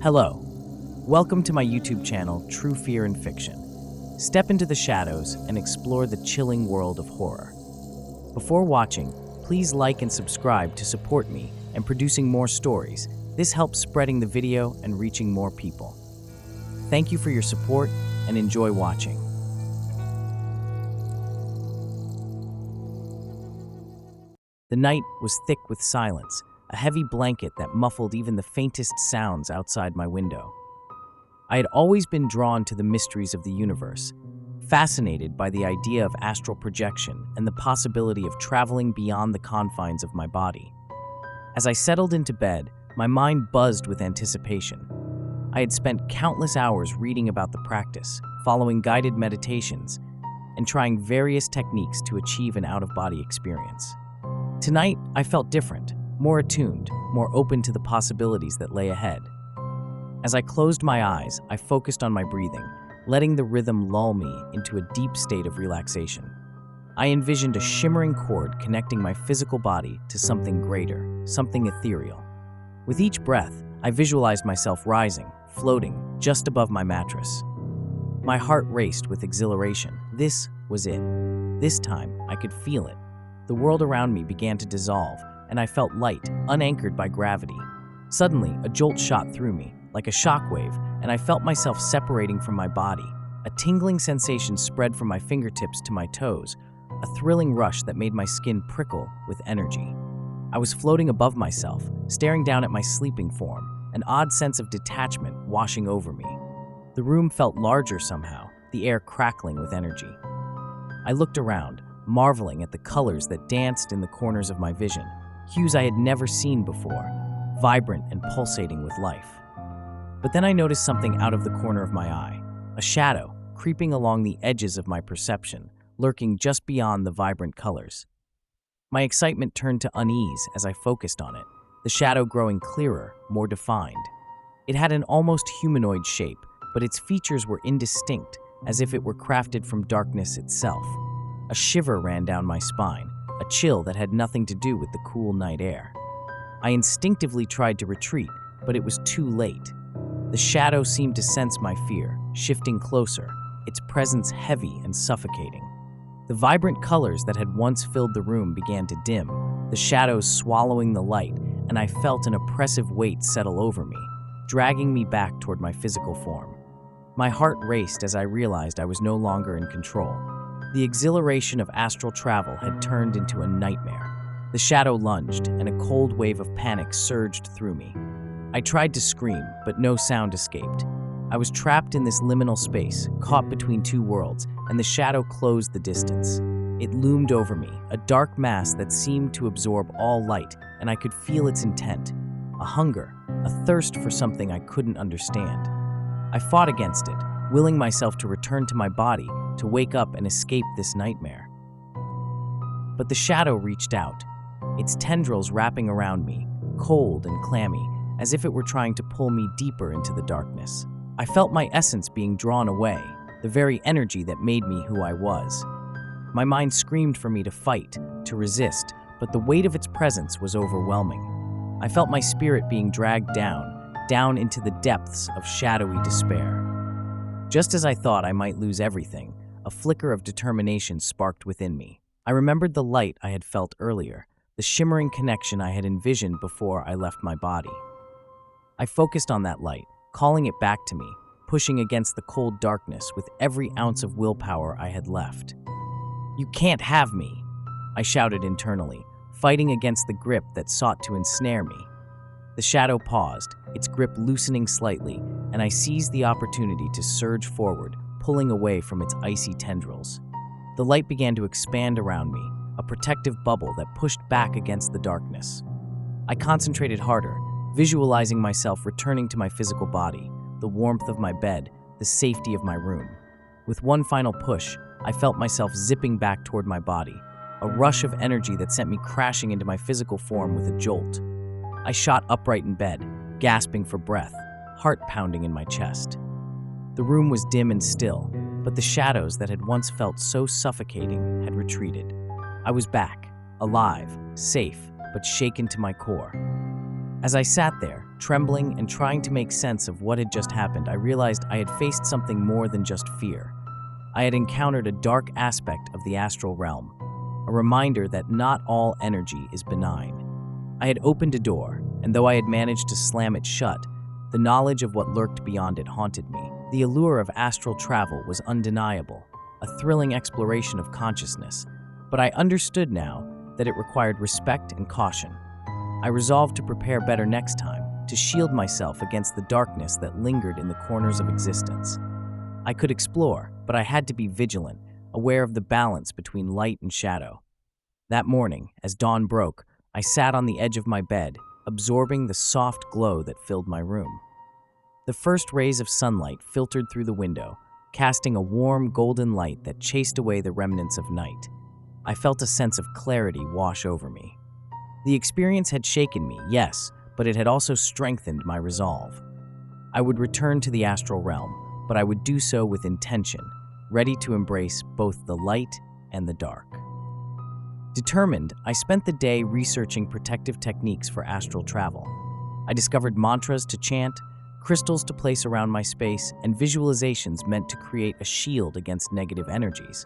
Hello, welcome to my YouTube channel, True Fear and Fiction. Step into the shadows and explore the chilling world of horror. Before watching, please like and subscribe to support me in producing more stories. This helps spreading the video and reaching more people. Thank you for your support and enjoy watching. The night was thick with silence, a heavy blanket that muffled even the faintest sounds outside my window. I had always been drawn to the mysteries of the universe, fascinated by the idea of astral projection and the possibility of traveling beyond the confines of my body. As I settled into bed, my mind buzzed with anticipation. I had spent countless hours reading about the practice, following guided meditations, and trying various techniques to achieve an out-of-body experience. Tonight, I felt different, more attuned, more open to the possibilities that lay ahead. As I closed my eyes, I focused on my breathing, letting the rhythm lull me into a deep state of relaxation. I envisioned a shimmering cord connecting my physical body to something greater, something ethereal. With each breath, I visualized myself rising, floating, just above my mattress. My heart raced with exhilaration. This was it. This time, I could feel it. The world around me began to dissolve, and I felt light, unanchored by gravity. Suddenly, a jolt shot through me, like a shockwave, and I felt myself separating from my body. A tingling sensation spread from my fingertips to my toes, a thrilling rush that made my skin prickle with energy. I was floating above myself, staring down at my sleeping form, an odd sense of detachment washing over me. The room felt larger somehow, the air crackling with energy. I looked around, marveling at the colors that danced in the corners of my vision, hues I had never seen before, vibrant and pulsating with life. But then I noticed something out of the corner of my eye, a shadow creeping along the edges of my perception, lurking just beyond the vibrant colors. My excitement turned to unease as I focused on it, the shadow growing clearer, more defined. It had an almost humanoid shape, but its features were indistinct, as if it were crafted from darkness itself. A shiver ran down my spine, a chill that had nothing to do with the cool night air. I instinctively tried to retreat, but it was too late. The shadow seemed to sense my fear, shifting closer, its presence heavy and suffocating. The vibrant colors that had once filled the room began to dim, the shadows swallowing the light, and I felt an oppressive weight settle over me, dragging me back toward my physical form. My heart raced as I realized I was no longer in control. The exhilaration of astral travel had turned into a nightmare. The shadow lunged, and a cold wave of panic surged through me. I tried to scream, but no sound escaped. I was trapped in this liminal space, caught between two worlds, and the shadow closed the distance. It loomed over me, a dark mass that seemed to absorb all light, and I could feel its intent. A hunger, a thirst for something I couldn't understand. I fought against it, willing myself to return to my body, to wake up and escape this nightmare. But the shadow reached out, its tendrils wrapping around me, cold and clammy, as if it were trying to pull me deeper into the darkness. I felt my essence being drawn away, the very energy that made me who I was. My mind screamed for me to fight, to resist, but the weight of its presence was overwhelming. I felt my spirit being dragged down into the depths of shadowy despair. Just as I thought I might lose everything, a flicker of determination sparked within me. I remembered the light I had felt earlier, the shimmering connection I had envisioned before I left my body. I focused on that light, calling it back to me, pushing against the cold darkness with every ounce of willpower I had left. "You can't have me," I shouted internally, fighting against the grip that sought to ensnare me. The shadow paused, its grip loosening slightly, and I seized the opportunity to surge forward, pulling away from its icy tendrils. The light began to expand around me, a protective bubble that pushed back against the darkness. I concentrated harder, visualizing myself returning to my physical body, the warmth of my bed, the safety of my room. With one final push, I felt myself zipping back toward my body, a rush of energy that sent me crashing into my physical form with a jolt. I shot upright in bed, gasping for breath, heart pounding in my chest. The room was dim and still, but the shadows that had once felt so suffocating had retreated. I was back, alive, safe, but shaken to my core. As I sat there, trembling and trying to make sense of what had just happened, I realized I had faced something more than just fear. I had encountered a dark aspect of the astral realm, a reminder that not all energy is benign. I had opened a door, and though I had managed to slam it shut, the knowledge of what lurked beyond it haunted me. The allure of astral travel was undeniable, a thrilling exploration of consciousness, but I understood now that it required respect and caution. I resolved to prepare better next time, to shield myself against the darkness that lingered in the corners of existence. I could explore, but I had to be vigilant, aware of the balance between light and shadow. That morning, as dawn broke, I sat on the edge of my bed, absorbing the soft glow that filled my room. The first rays of sunlight filtered through the window, casting a warm golden light that chased away the remnants of night. I felt a sense of clarity wash over me. The experience had shaken me, yes, but it had also strengthened my resolve. I would return to the astral realm, but I would do so with intention, ready to embrace both the light and the dark. Determined, I spent the day researching protective techniques for astral travel. I discovered mantras to chant, crystals to place around my space, and visualizations meant to create a shield against negative energies.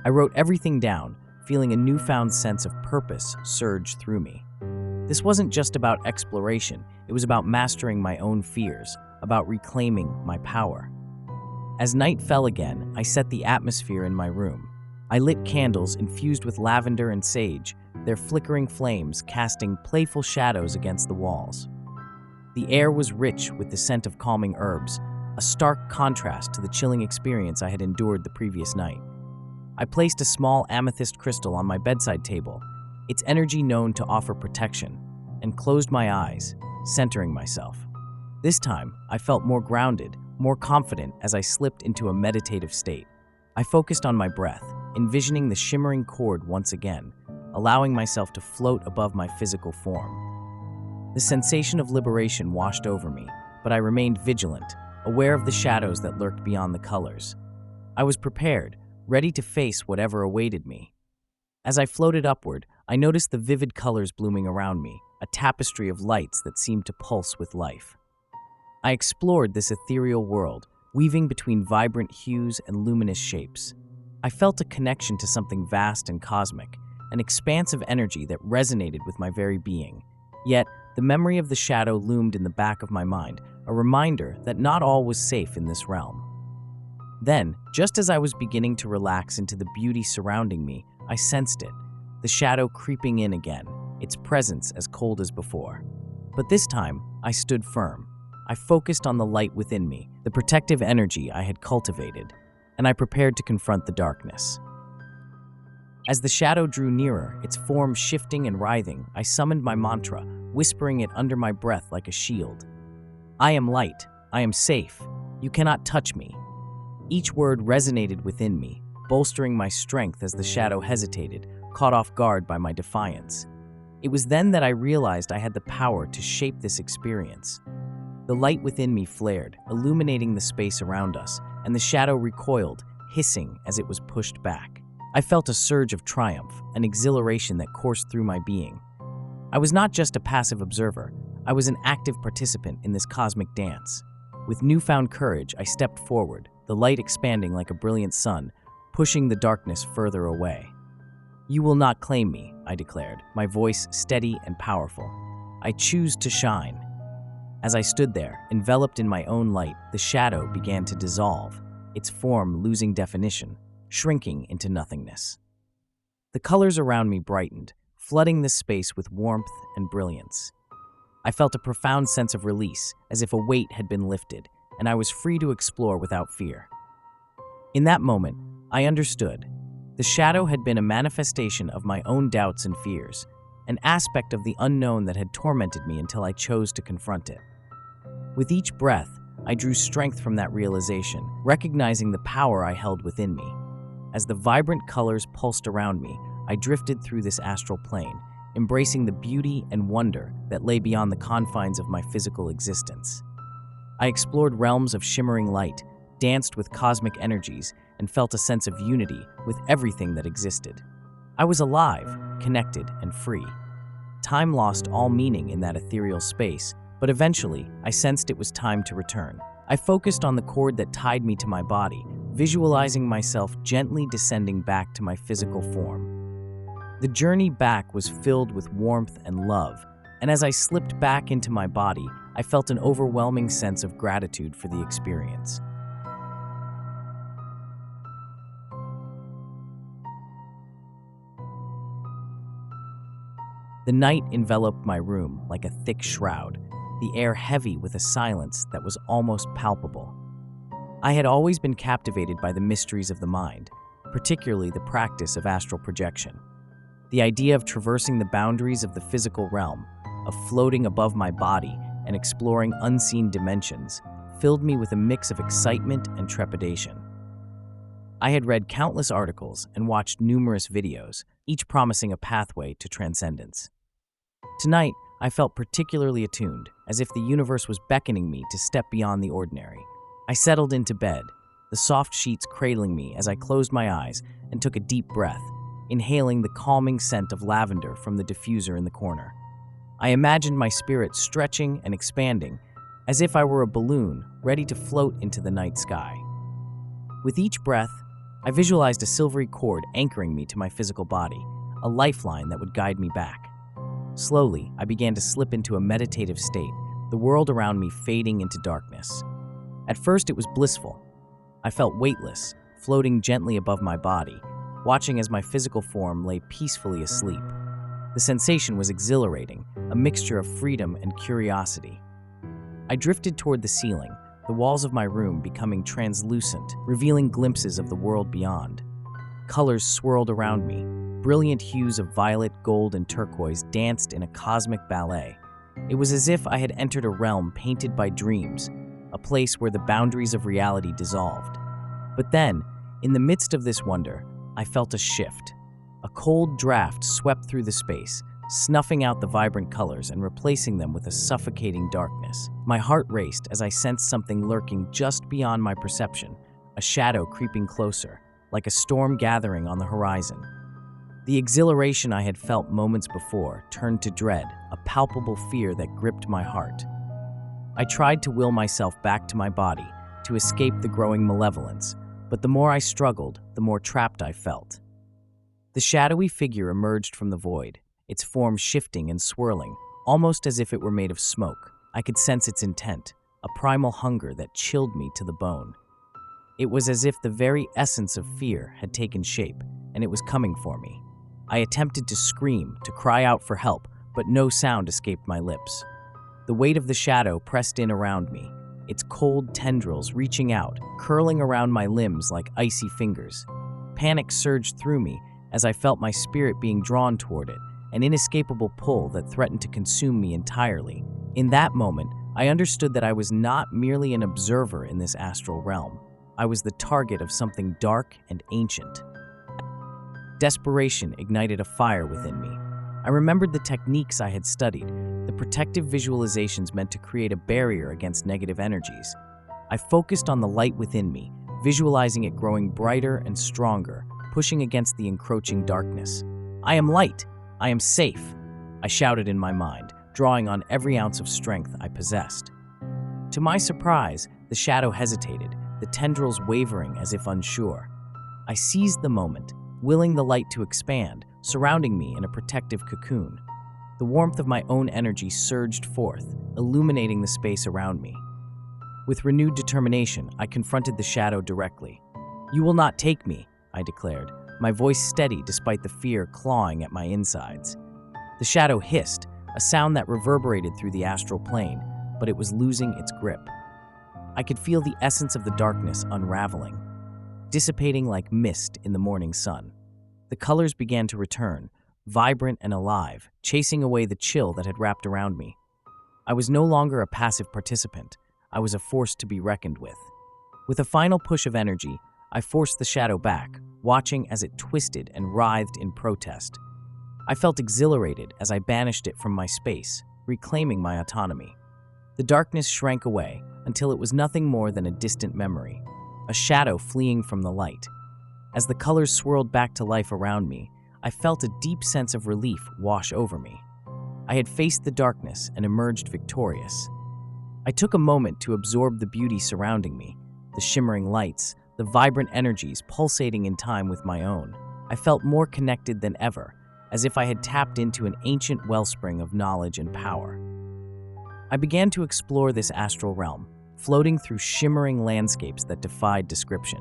I wrote everything down, feeling a newfound sense of purpose surge through me. This wasn't just about exploration, it was about mastering my own fears, about reclaiming my power. As night fell again, I set the atmosphere in my room. I lit candles infused with lavender and sage, their flickering flames casting playful shadows against the walls. The air was rich with the scent of calming herbs, a stark contrast to the chilling experience I had endured the previous night. I placed a small amethyst crystal on my bedside table, its energy known to offer protection, and closed my eyes, centering myself. This time, I felt more grounded, more confident as I slipped into a meditative state. I focused on my breath, envisioning the shimmering cord once again, allowing myself to float above my physical form. The sensation of liberation washed over me, but I remained vigilant, aware of the shadows that lurked beyond the colors. I was prepared, ready to face whatever awaited me. As I floated upward, I noticed the vivid colors blooming around me, a tapestry of lights that seemed to pulse with life. I explored this ethereal world, weaving between vibrant hues and luminous shapes. I felt a connection to something vast and cosmic, an expanse of energy that resonated with my very being. Yet, the memory of the shadow loomed in the back of my mind, a reminder that not all was safe in this realm. Then, just as I was beginning to relax into the beauty surrounding me, I sensed it, the shadow creeping in again, its presence as cold as before. But this time, I stood firm. I focused on the light within me, the protective energy I had cultivated, and I prepared to confront the darkness. As the shadow drew nearer, its form shifting and writhing, I summoned my mantra, whispering it under my breath like a shield. I am light. I am safe. You cannot touch me. Each word resonated within me, bolstering my strength as the shadow hesitated, caught off guard by my defiance. It was then that I realized I had the power to shape this experience. The light within me flared, illuminating the space around us, and the shadow recoiled, hissing as it was pushed back. I felt a surge of triumph, an exhilaration that coursed through my being. I was not just a passive observer, I was an active participant in this cosmic dance. With newfound courage, I stepped forward, the light expanding like a brilliant sun, pushing the darkness further away. "You will not claim me," I declared, my voice steady and powerful. "I choose to shine." As I stood there, enveloped in my own light, the shadow began to dissolve, its form losing definition, shrinking into nothingness. The colors around me brightened, flooding the space with warmth and brilliance. I felt a profound sense of release, as if a weight had been lifted, and I was free to explore without fear. In that moment, I understood. The shadow had been a manifestation of my own doubts and fears, an aspect of the unknown that had tormented me until I chose to confront it. With each breath, I drew strength from that realization, recognizing the power I held within me. As the vibrant colors pulsed around me, I drifted through this astral plane, embracing the beauty and wonder that lay beyond the confines of my physical existence. I explored realms of shimmering light, danced with cosmic energies, and felt a sense of unity with everything that existed. I was alive, connected, and free. Time lost all meaning in that ethereal space, but eventually, I sensed it was time to return. I focused on the cord that tied me to my body, visualizing myself gently descending back to my physical form. The journey back was filled with warmth and love, and as I slipped back into my body, I felt an overwhelming sense of gratitude for the experience. The night enveloped my room like a thick shroud, the air heavy with a silence that was almost palpable. I had always been captivated by the mysteries of the mind, particularly the practice of astral projection. The idea of traversing the boundaries of the physical realm, of floating above my body and exploring unseen dimensions, filled me with a mix of excitement and trepidation. I had read countless articles and watched numerous videos, each promising a pathway to transcendence. Tonight, I felt particularly attuned, as if the universe was beckoning me to step beyond the ordinary. I settled into bed, the soft sheets cradling me as I closed my eyes and took a deep breath, inhaling the calming scent of lavender from the diffuser in the corner. I imagined my spirit stretching and expanding, as if I were a balloon ready to float into the night sky. With each breath, I visualized a silvery cord anchoring me to my physical body, a lifeline that would guide me back. Slowly, I began to slip into a meditative state, the world around me fading into darkness. At first, it was blissful. I felt weightless, floating gently above my body, watching as my physical form lay peacefully asleep. The sensation was exhilarating, a mixture of freedom and curiosity. I drifted toward the ceiling, the walls of my room becoming translucent, revealing glimpses of the world beyond. Colors swirled around me. Brilliant hues of violet, gold, and turquoise danced in a cosmic ballet. It was as if I had entered a realm painted by dreams, a place where the boundaries of reality dissolved. But then, in the midst of this wonder, I felt a shift. A cold draft swept through the space, snuffing out the vibrant colors and replacing them with a suffocating darkness. My heart raced as I sensed something lurking just beyond my perception, a shadow creeping closer, like a storm gathering on the horizon. The exhilaration I had felt moments before turned to dread, a palpable fear that gripped my heart. I tried to will myself back to my body, to escape the growing malevolence, but the more I struggled, the more trapped I felt. The shadowy figure emerged from the void, its form shifting and swirling, almost as if it were made of smoke. I could sense its intent, a primal hunger that chilled me to the bone. It was as if the very essence of fear had taken shape, and it was coming for me. I attempted to scream, to cry out for help, but no sound escaped my lips. The weight of the shadow pressed in around me, its cold tendrils reaching out, curling around my limbs like icy fingers. Panic surged through me as I felt my spirit being drawn toward it, an inescapable pull that threatened to consume me entirely. In that moment, I understood that I was not merely an observer in this astral realm. I was the target of something dark and ancient. Desperation ignited a fire within me. I remembered the techniques I had studied, the protective visualizations meant to create a barrier against negative energies. I focused on the light within me, visualizing it growing brighter and stronger, pushing against the encroaching darkness. "I am light! I am safe!" I shouted in my mind, drawing on every ounce of strength I possessed. To my surprise, the shadow hesitated, the tendrils wavering as if unsure. I seized the moment, willing the light to expand, surrounding me in a protective cocoon. The warmth of my own energy surged forth, illuminating the space around me. With renewed determination, I confronted the shadow directly. "You will not take me," I declared, my voice steady despite the fear clawing at my insides. The shadow hissed, a sound that reverberated through the astral plane, but it was losing its grip. I could feel the essence of the darkness unraveling, dissipating like mist in the morning sun. The colors began to return, vibrant and alive, chasing away the chill that had wrapped around me. I was no longer a passive participant. I was a force to be reckoned with. With a final push of energy, I forced the shadow back, watching as it twisted and writhed in protest. I felt exhilarated as I banished it from my space, reclaiming my autonomy. The darkness shrank away until it was nothing more than a distant memory, a shadow fleeing from the light. As the colors swirled back to life around me, I felt a deep sense of relief wash over me. I had faced the darkness and emerged victorious. I took a moment to absorb the beauty surrounding me, the shimmering lights, the vibrant energies pulsating in time with my own. I felt more connected than ever, as if I had tapped into an ancient wellspring of knowledge and power. I began to explore this astral realm, floating through shimmering landscapes that defied description.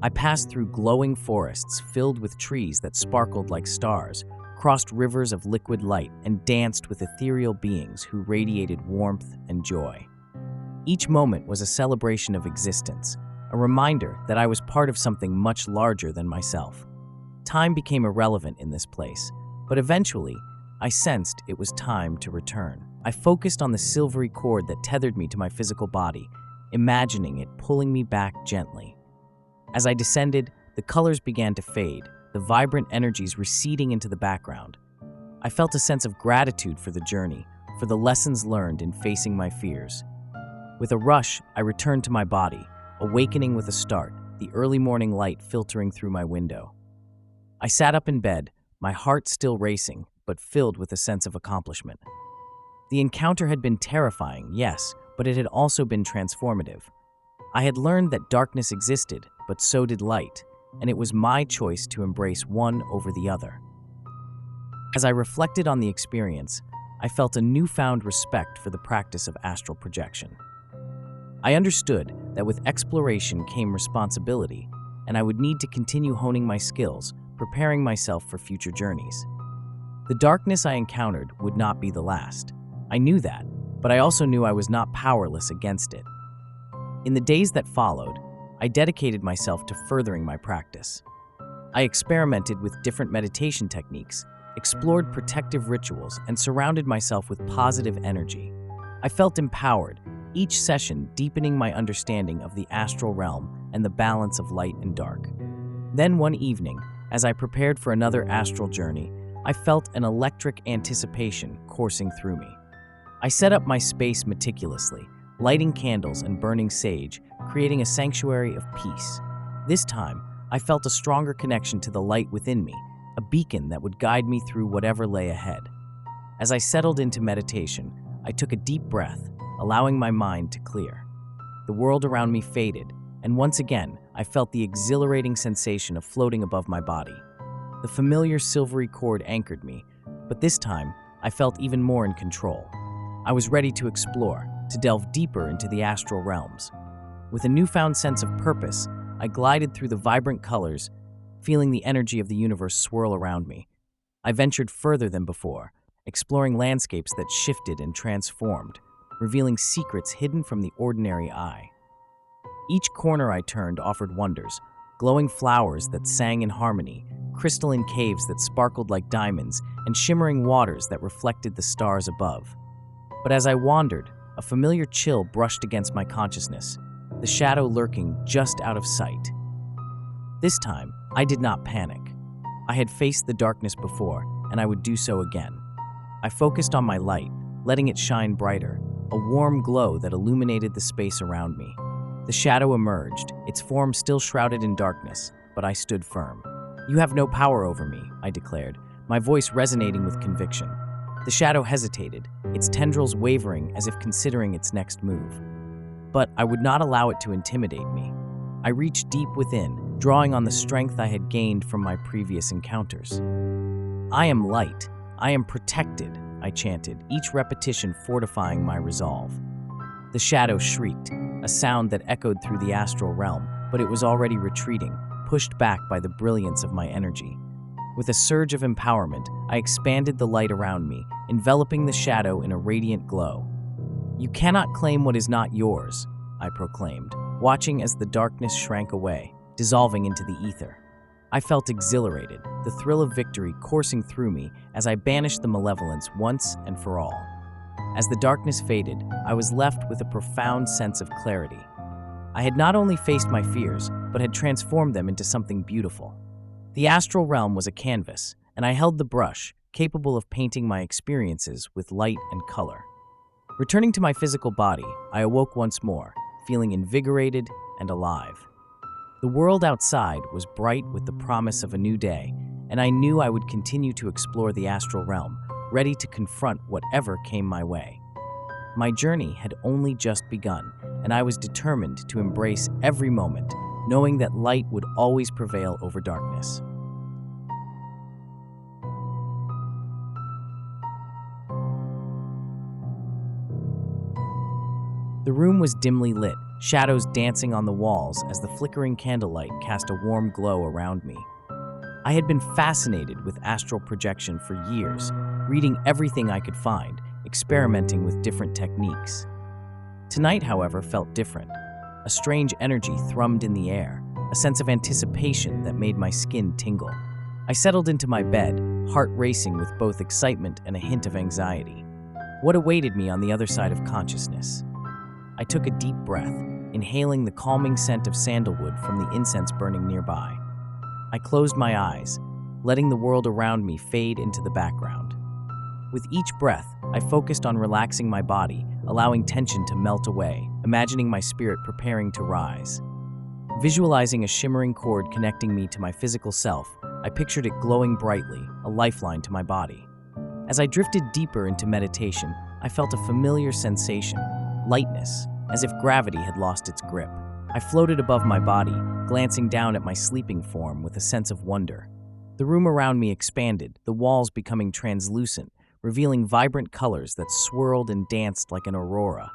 I passed through glowing forests filled with trees that sparkled like stars, crossed rivers of liquid light, and danced with ethereal beings who radiated warmth and joy. Each moment was a celebration of existence, a reminder that I was part of something much larger than myself. Time became irrelevant in this place, but eventually, I sensed it was time to return. I focused on the silvery cord that tethered me to my physical body, imagining it pulling me back gently. As I descended, the colors began to fade, the vibrant energies receding into the background. I felt a sense of gratitude for the journey, for the lessons learned in facing my fears. With a rush, I returned to my body, awakening with a start, the early morning light filtering through my window. I sat up in bed, my heart still racing, but filled with a sense of accomplishment. The encounter had been terrifying, yes, but it had also been transformative. I had learned that darkness existed, but so did light, and it was my choice to embrace one over the other. As I reflected on the experience, I felt a newfound respect for the practice of astral projection. I understood that with exploration came responsibility, and I would need to continue honing my skills, preparing myself for future journeys. The darkness I encountered would not be the last. I knew that, but I also knew I was not powerless against it. In the days that followed, I dedicated myself to furthering my practice. I experimented with different meditation techniques, explored protective rituals, and surrounded myself with positive energy. I felt empowered, each session deepening my understanding of the astral realm and the balance of light and dark. Then one evening, as I prepared for another astral journey, I felt an electric anticipation coursing through me. I set up my space meticulously, lighting candles and burning sage, creating a sanctuary of peace. This time, I felt a stronger connection to the light within me, a beacon that would guide me through whatever lay ahead. As I settled into meditation, I took a deep breath, allowing my mind to clear. The world around me faded, and once again, I felt the exhilarating sensation of floating above my body. The familiar silvery cord anchored me, but this time, I felt even more in control. I was ready to explore, to delve deeper into the astral realms. With a newfound sense of purpose, I glided through the vibrant colors, feeling the energy of the universe swirl around me. I ventured further than before, exploring landscapes that shifted and transformed, revealing secrets hidden from the ordinary eye. Each corner I turned offered wonders, glowing flowers that sang in harmony, crystalline caves that sparkled like diamonds, and shimmering waters that reflected the stars above. But as I wandered, a familiar chill brushed against my consciousness, the shadow lurking just out of sight. This time, I did not panic. I had faced the darkness before, and I would do so again. I focused on my light, letting it shine brighter, a warm glow that illuminated the space around me. The shadow emerged, its form still shrouded in darkness, but I stood firm. "You have no power over me," I declared, my voice resonating with conviction. The shadow hesitated, its tendrils wavering as if considering its next move. But I would not allow it to intimidate me. I reached deep within, drawing on the strength I had gained from my previous encounters. "I am light. I am protected," I chanted, each repetition fortifying my resolve. The shadow shrieked, a sound that echoed through the astral realm, but it was already retreating, pushed back by the brilliance of my energy. With a surge of empowerment, I expanded the light around me, enveloping the shadow in a radiant glow. "You cannot claim what is not yours," I proclaimed, watching as the darkness shrank away, dissolving into the ether. I felt exhilarated, the thrill of victory coursing through me as I banished the malevolence once and for all. As the darkness faded, I was left with a profound sense of clarity. I had not only faced my fears, but had transformed them into something beautiful. The astral realm was a canvas, and I held the brush, capable of painting my experiences with light and color. Returning to my physical body, I awoke once more, feeling invigorated and alive. The world outside was bright with the promise of a new day, and I knew I would continue to explore the astral realm, ready to confront whatever came my way. My journey had only just begun, and I was determined to embrace every moment, knowing that light would always prevail over darkness. The room was dimly lit, shadows dancing on the walls as the flickering candlelight cast a warm glow around me. I had been fascinated with astral projection for years, reading everything I could find, experimenting with different techniques. Tonight, however, felt different. A strange energy thrummed in the air, a sense of anticipation that made my skin tingle. I settled into my bed, heart racing with both excitement and a hint of anxiety. What awaited me on the other side of consciousness? I took a deep breath, inhaling the calming scent of sandalwood from the incense burning nearby. I closed my eyes, letting the world around me fade into the background. With each breath, I focused on relaxing my body, allowing tension to melt away, imagining my spirit preparing to rise. Visualizing a shimmering cord connecting me to my physical self, I pictured it glowing brightly, a lifeline to my body. As I drifted deeper into meditation, I felt a familiar sensation, lightness, as if gravity had lost its grip. I floated above my body, glancing down at my sleeping form with a sense of wonder. The room around me expanded, the walls becoming translucent, revealing vibrant colors that swirled and danced like an aurora.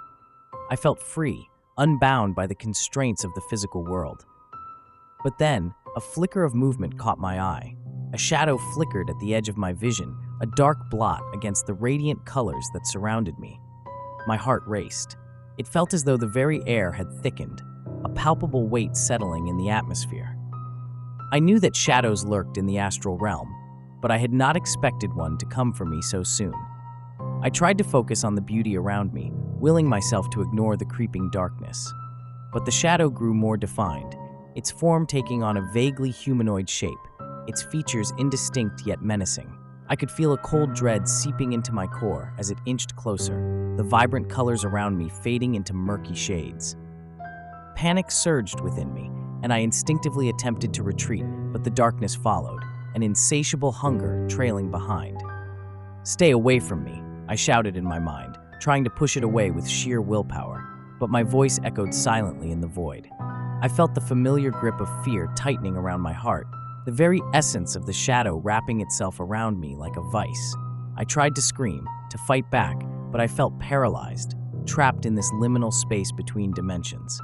I felt free, unbound by the constraints of the physical world. But then, a flicker of movement caught my eye. A shadow flickered at the edge of my vision, a dark blot against the radiant colors that surrounded me. My heart raced. It felt as though the very air had thickened, a palpable weight settling in the atmosphere. I knew that shadows lurked in the astral realm, but I had not expected one to come for me so soon. I tried to focus on the beauty around me, willing myself to ignore the creeping darkness. But the shadow grew more defined, its form taking on a vaguely humanoid shape, its features indistinct yet menacing. I could feel a cold dread seeping into my core as it inched closer, the vibrant colors around me fading into murky shades. Panic surged within me, and I instinctively attempted to retreat, but the darkness followed, an insatiable hunger trailing behind. "Stay away from me," I shouted in my mind, trying to push it away with sheer willpower, but my voice echoed silently in the void. I felt the familiar grip of fear tightening around my heart, the very essence of the shadow wrapping itself around me like a vice. I tried to scream, to fight back, but I felt paralyzed, trapped in this liminal space between dimensions.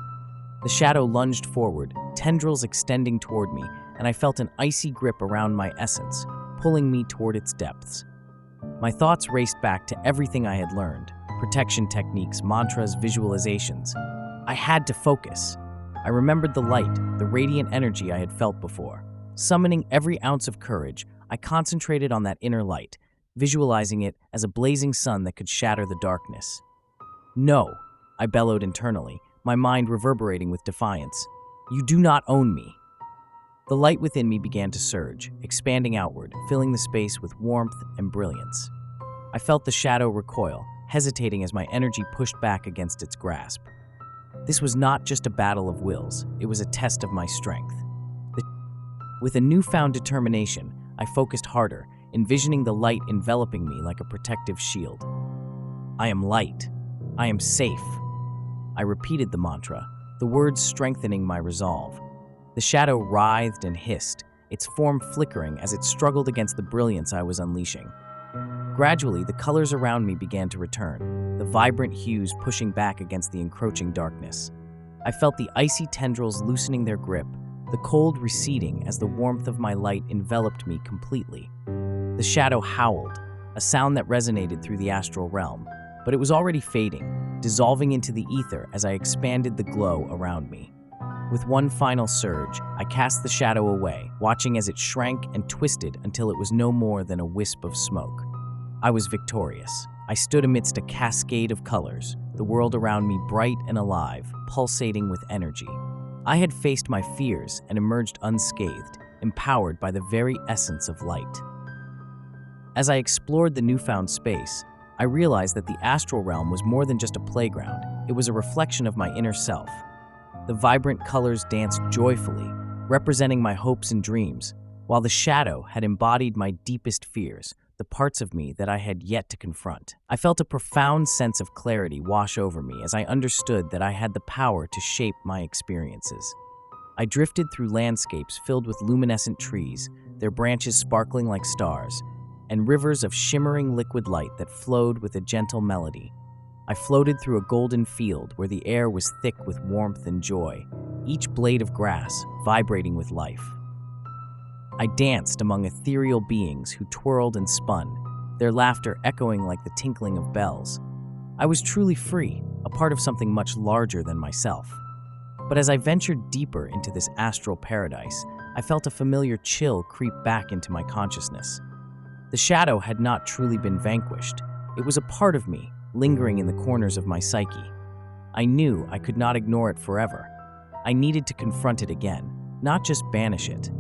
The shadow lunged forward, tendrils extending toward me, and I felt an icy grip around my essence, pulling me toward its depths. My thoughts raced back to everything I had learned, protection techniques, mantras, visualizations. I had to focus. I remembered the light, the radiant energy I had felt before. Summoning every ounce of courage, I concentrated on that inner light, visualizing it as a blazing sun that could shatter the darkness. "No," I bellowed internally, my mind reverberating with defiance. "You do not own me." The light within me began to surge, expanding outward, filling the space with warmth and brilliance. I felt the shadow recoil, hesitating as my energy pushed back against its grasp. This was not just a battle of wills, it was a test of my strength. With a newfound determination, I focused harder, envisioning the light enveloping me like a protective shield. "I am light. I am safe." I repeated the mantra, the words strengthening my resolve. The shadow writhed and hissed, its form flickering as it struggled against the brilliance I was unleashing. Gradually, the colors around me began to return, the vibrant hues pushing back against the encroaching darkness. I felt the icy tendrils loosening their grip, the cold receding as the warmth of my light enveloped me completely. The shadow howled, a sound that resonated through the astral realm, but it was already fading, dissolving into the ether as I expanded the glow around me. With one final surge, I cast the shadow away, watching as it shrank and twisted until it was no more than a wisp of smoke. I was victorious. I stood amidst a cascade of colors, the world around me bright and alive, pulsating with energy. I had faced my fears and emerged unscathed, empowered by the very essence of light. As I explored the newfound space, I realized that the astral realm was more than just a playground. It was a reflection of my inner self. The vibrant colors danced joyfully, representing my hopes and dreams, while the shadow had embodied my deepest fears, the parts of me that I had yet to confront. I felt a profound sense of clarity wash over me as I understood that I had the power to shape my experiences. I drifted through landscapes filled with luminescent trees, their branches sparkling like stars, and rivers of shimmering liquid light that flowed with a gentle melody. I floated through a golden field where the air was thick with warmth and joy, each blade of grass vibrating with life. I danced among ethereal beings who twirled and spun, their laughter echoing like the tinkling of bells. I was truly free, a part of something much larger than myself. But as I ventured deeper into this astral paradise, I felt a familiar chill creep back into my consciousness. The shadow had not truly been vanquished. It was a part of me, lingering in the corners of my psyche. I knew I could not ignore it forever. I needed to confront it again, not just banish it.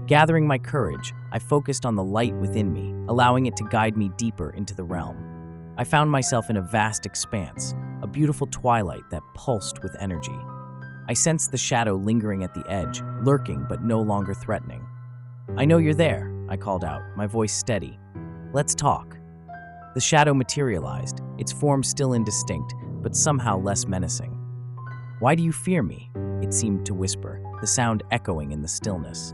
Gathering my courage, I focused on the light within me, allowing it to guide me deeper into the realm. I found myself in a vast expanse, a beautiful twilight that pulsed with energy. I sensed the shadow lingering at the edge, lurking but no longer threatening. "I know you're there," I called out, my voice steady. "Let's talk." The shadow materialized, its form still indistinct, but somehow less menacing. "Why do you fear me?" it seemed to whisper, the sound echoing in the stillness.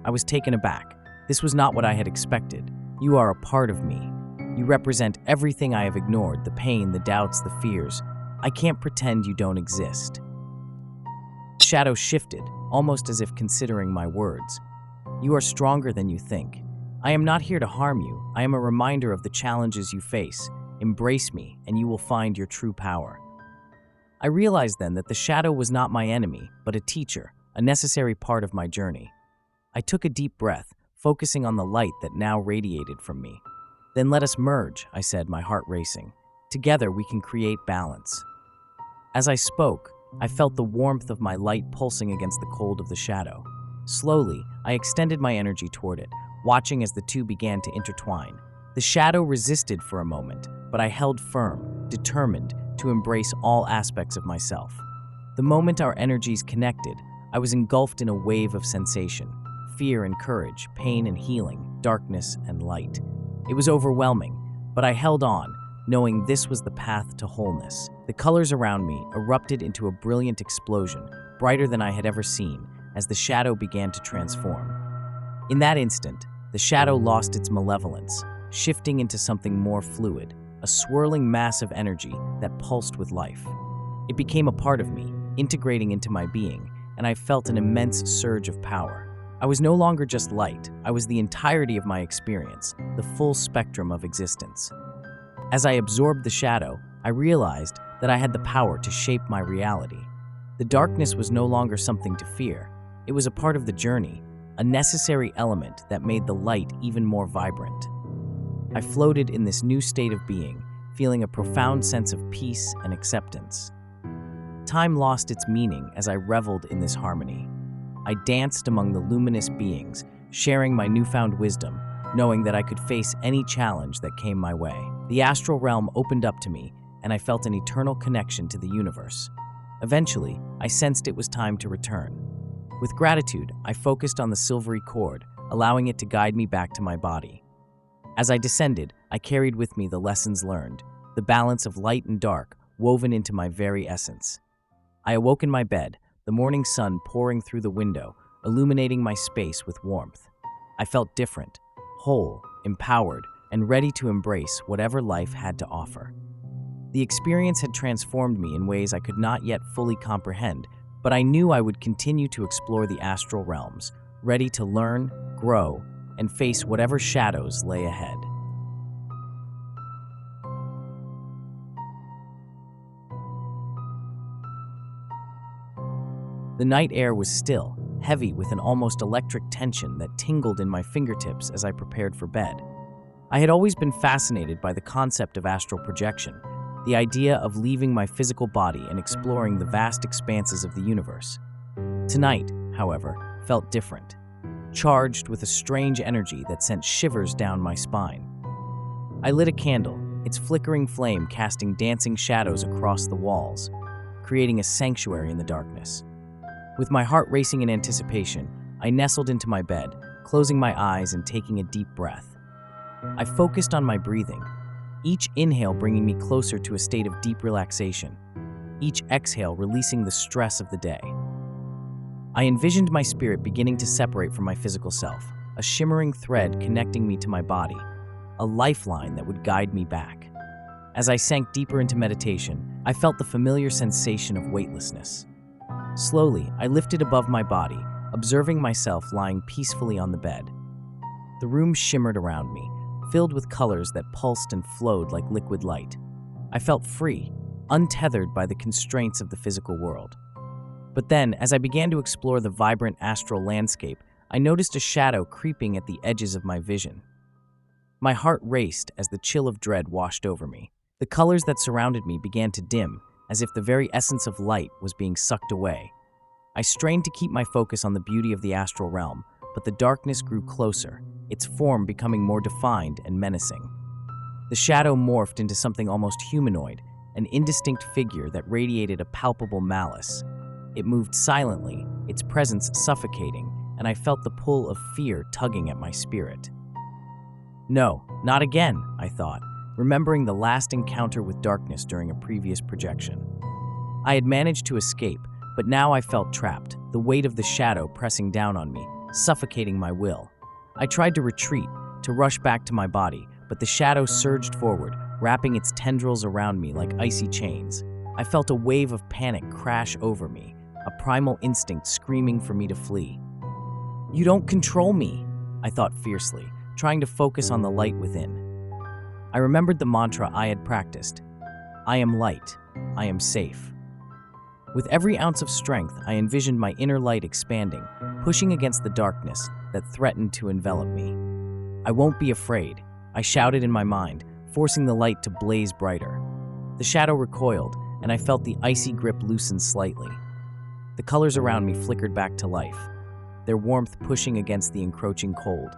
I was taken aback. This was not what I had expected. "You are a part of me. You represent everything I have ignored, the pain, the doubts, the fears. I can't pretend you don't exist." The shadow shifted, almost as if considering my words. "You are stronger than you think. I am not here to harm you. I am a reminder of the challenges you face. Embrace me, and you will find your true power." I realized then that the shadow was not my enemy, but a teacher, a necessary part of my journey. I took a deep breath, focusing on the light that now radiated from me. "Then let us merge," I said, my heart racing. "Together we can create balance." As I spoke, I felt the warmth of my light pulsing against the cold of the shadow. Slowly, I extended my energy toward it, watching as the two began to intertwine. The shadow resisted for a moment, but I held firm, determined to embrace all aspects of myself. The moment our energies connected, I was engulfed in a wave of sensation. Fear and courage, pain and healing, darkness and light. It was overwhelming, but I held on, knowing this was the path to wholeness. The colors around me erupted into a brilliant explosion, brighter than I had ever seen, as the shadow began to transform. In that instant, the shadow lost its malevolence, shifting into something more fluid, a swirling mass of energy that pulsed with life. It became a part of me, integrating into my being, and I felt an immense surge of power. I was no longer just light, I was the entirety of my experience, the full spectrum of existence. As I absorbed the shadow, I realized that I had the power to shape my reality. The darkness was no longer something to fear. It was a part of the journey, a necessary element that made the light even more vibrant. I floated in this new state of being, feeling a profound sense of peace and acceptance. Time lost its meaning as I reveled in this harmony. I danced among the luminous beings, sharing my newfound wisdom, knowing that I could face any challenge that came my way. The astral realm opened up to me, and I felt an eternal connection to the universe. Eventually, I sensed it was time to return. With gratitude, I focused on the silvery cord, allowing it to guide me back to my body. As I descended, I carried with me the lessons learned, the balance of light and dark woven into my very essence. I awoke in my bed, the morning sun pouring through the window, illuminating my space with warmth. I felt different, whole, empowered, and ready to embrace whatever life had to offer. The experience had transformed me in ways I could not yet fully comprehend, but I knew I would continue to explore the astral realms, ready to learn, grow, and face whatever shadows lay ahead. The night air was still, heavy with an almost electric tension that tingled in my fingertips as I prepared for bed. I had always been fascinated by the concept of astral projection, the idea of leaving my physical body and exploring the vast expanses of the universe. Tonight, however, felt different, charged with a strange energy that sent shivers down my spine. I lit a candle, its flickering flame casting dancing shadows across the walls, creating a sanctuary in the darkness. With my heart racing in anticipation, I nestled into my bed, closing my eyes and taking a deep breath. I focused on my breathing, each inhale bringing me closer to a state of deep relaxation, each exhale releasing the stress of the day. I envisioned my spirit beginning to separate from my physical self, a shimmering thread connecting me to my body, a lifeline that would guide me back. As I sank deeper into meditation, I felt the familiar sensation of weightlessness. Slowly, I lifted above my body, observing myself lying peacefully on the bed. The room shimmered around me, filled with colors that pulsed and flowed like liquid light. I felt free, untethered by the constraints of the physical world. But then, as I began to explore the vibrant astral landscape, I noticed a shadow creeping at the edges of my vision. My heart raced as the chill of dread washed over me. The colors that surrounded me began to dim, as if the very essence of light was being sucked away. I strained to keep my focus on the beauty of the astral realm, but the darkness grew closer, its form becoming more defined and menacing. The shadow morphed into something almost humanoid, an indistinct figure that radiated a palpable malice. It moved silently, its presence suffocating, and I felt the pull of fear tugging at my spirit. No, not again, I thought, remembering the last encounter with darkness during a previous projection. I had managed to escape, but now I felt trapped, the weight of the shadow pressing down on me, suffocating my will. I tried to retreat, to rush back to my body, but the shadow surged forward, wrapping its tendrils around me like icy chains. I felt a wave of panic crash over me, a primal instinct screaming for me to flee. "You don't control me," I thought fiercely, trying to focus on the light within. I remembered the mantra I had practiced. I am light. I am safe. With every ounce of strength, I envisioned my inner light expanding, pushing against the darkness that threatened to envelop me. I won't be afraid, I shouted in my mind, forcing the light to blaze brighter. The shadow recoiled, and I felt the icy grip loosen slightly. The colors around me flickered back to life, their warmth pushing against the encroaching cold.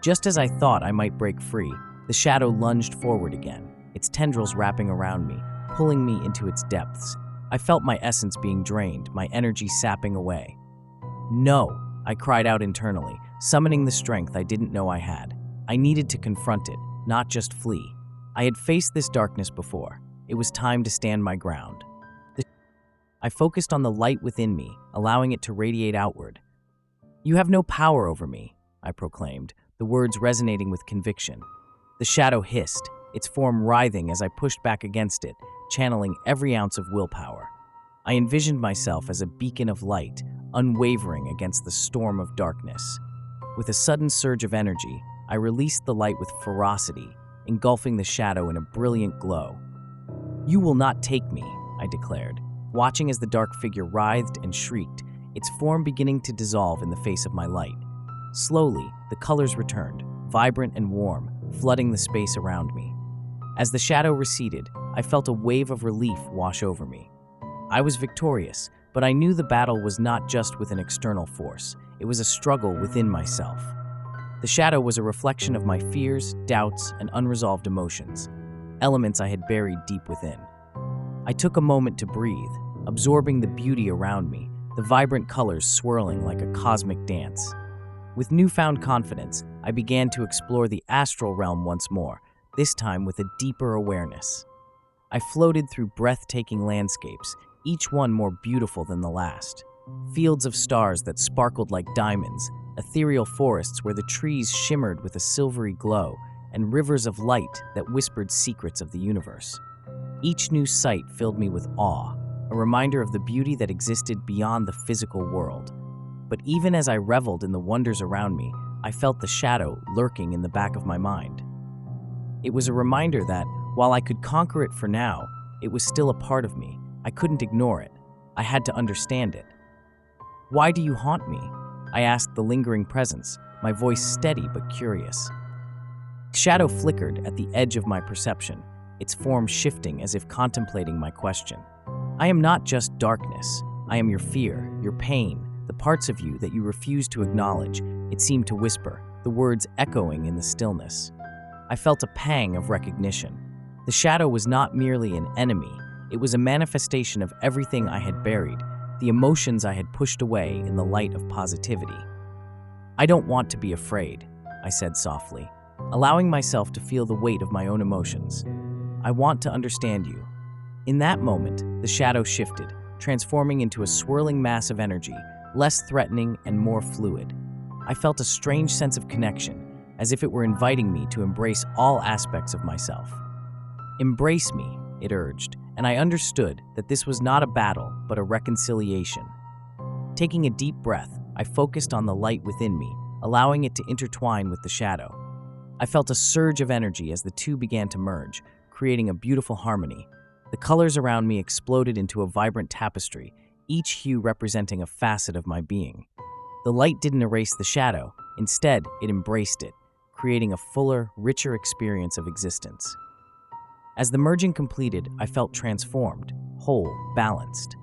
Just as I thought I might break free, the shadow lunged forward again, its tendrils wrapping around me, pulling me into its depths. I felt my essence being drained, my energy sapping away. "No," I cried out internally, summoning the strength I didn't know I had. I needed to confront it, not just flee. I had faced this darkness before. It was time to stand my ground. I focused on the light within me, allowing it to radiate outward. "You have no power over me," I proclaimed, the words resonating with conviction. The shadow hissed, its form writhing as I pushed back against it, channeling every ounce of willpower. I envisioned myself as a beacon of light, unwavering against the storm of darkness. With a sudden surge of energy, I released the light with ferocity, engulfing the shadow in a brilliant glow. "You will not take me," I declared, watching as the dark figure writhed and shrieked, its form beginning to dissolve in the face of my light. Slowly, the colors returned, vibrant and warm, flooding the space around me. As the shadow receded, I felt a wave of relief wash over me. I was victorious, but I knew the battle was not just with an external force. It was a struggle within myself. The shadow was a reflection of my fears, doubts, and unresolved emotions, elements I had buried deep within. I took a moment to breathe, absorbing the beauty around me, the vibrant colors swirling like a cosmic dance. With newfound confidence, I began to explore the astral realm once more, this time with a deeper awareness. I floated through breathtaking landscapes, each one more beautiful than the last. Fields of stars that sparkled like diamonds, ethereal forests where the trees shimmered with a silvery glow, and rivers of light that whispered secrets of the universe. Each new sight filled me with awe, a reminder of the beauty that existed beyond the physical world. But even as I reveled in the wonders around me, I felt the shadow lurking in the back of my mind. It was a reminder that, while I could conquer it for now, it was still a part of me. I couldn't ignore it. I had to understand it. "Why do you haunt me?" I asked the lingering presence, my voice steady but curious. The shadow flickered at the edge of my perception, its form shifting as if contemplating my question. "I am not just darkness. I am your fear, your pain, the parts of you that you refuse to acknowledge," it seemed to whisper, the words echoing in the stillness. I felt a pang of recognition. The shadow was not merely an enemy, it was a manifestation of everything I had buried, the emotions I had pushed away in the light of positivity. "I don't want to be afraid," I said softly. allowing myself to feel the weight of my own emotions. I want to understand you. In that moment, the shadow shifted, transforming into a swirling mass of energy, less threatening and more fluid. I felt a strange sense of connection, as if it were inviting me to embrace all aspects of myself. Embrace me, it urged, and I understood that this was not a battle, but a reconciliation. Taking a deep breath, I focused on the light within me, allowing it to intertwine with the shadow. I felt a surge of energy as the two began to merge, creating a beautiful harmony. The colors around me exploded into a vibrant tapestry, each hue representing a facet of my being. The light didn't erase the shadow, instead, it embraced it, creating a fuller, richer experience of existence. As the merging completed, I felt transformed, whole, balanced.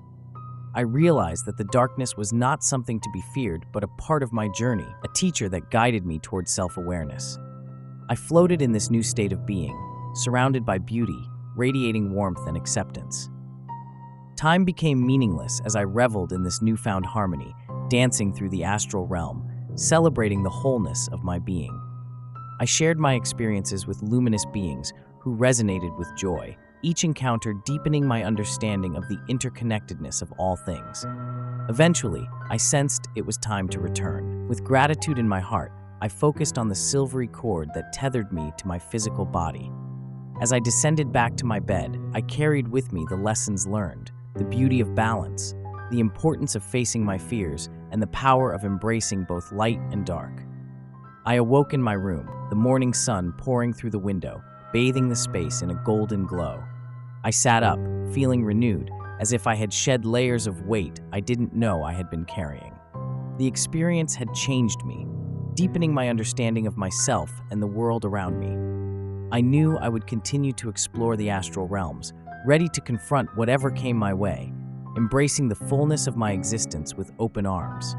I realized that the darkness was not something to be feared, but a part of my journey, a teacher that guided me towards self-awareness. I floated in this new state of being, surrounded by beauty, radiating warmth and acceptance. Time became meaningless as I reveled in this newfound harmony, dancing through the astral realm, celebrating the wholeness of my being. I shared my experiences with luminous beings who resonated with joy, each encounter deepening my understanding of the interconnectedness of all things. Eventually, I sensed it was time to return. With gratitude in my heart, I focused on the silvery cord that tethered me to my physical body. As I descended back to my bed, I carried with me the lessons learned, the beauty of balance, the importance of facing my fears, and the power of embracing both light and dark. I awoke in my room, the morning sun pouring through the window, bathing the space in a golden glow. I sat up, feeling renewed, as if I had shed layers of weight I didn't know I had been carrying. The experience had changed me, deepening my understanding of myself and the world around me. I knew I would continue to explore the astral realms, ready to confront whatever came my way, embracing the fullness of my existence with open arms.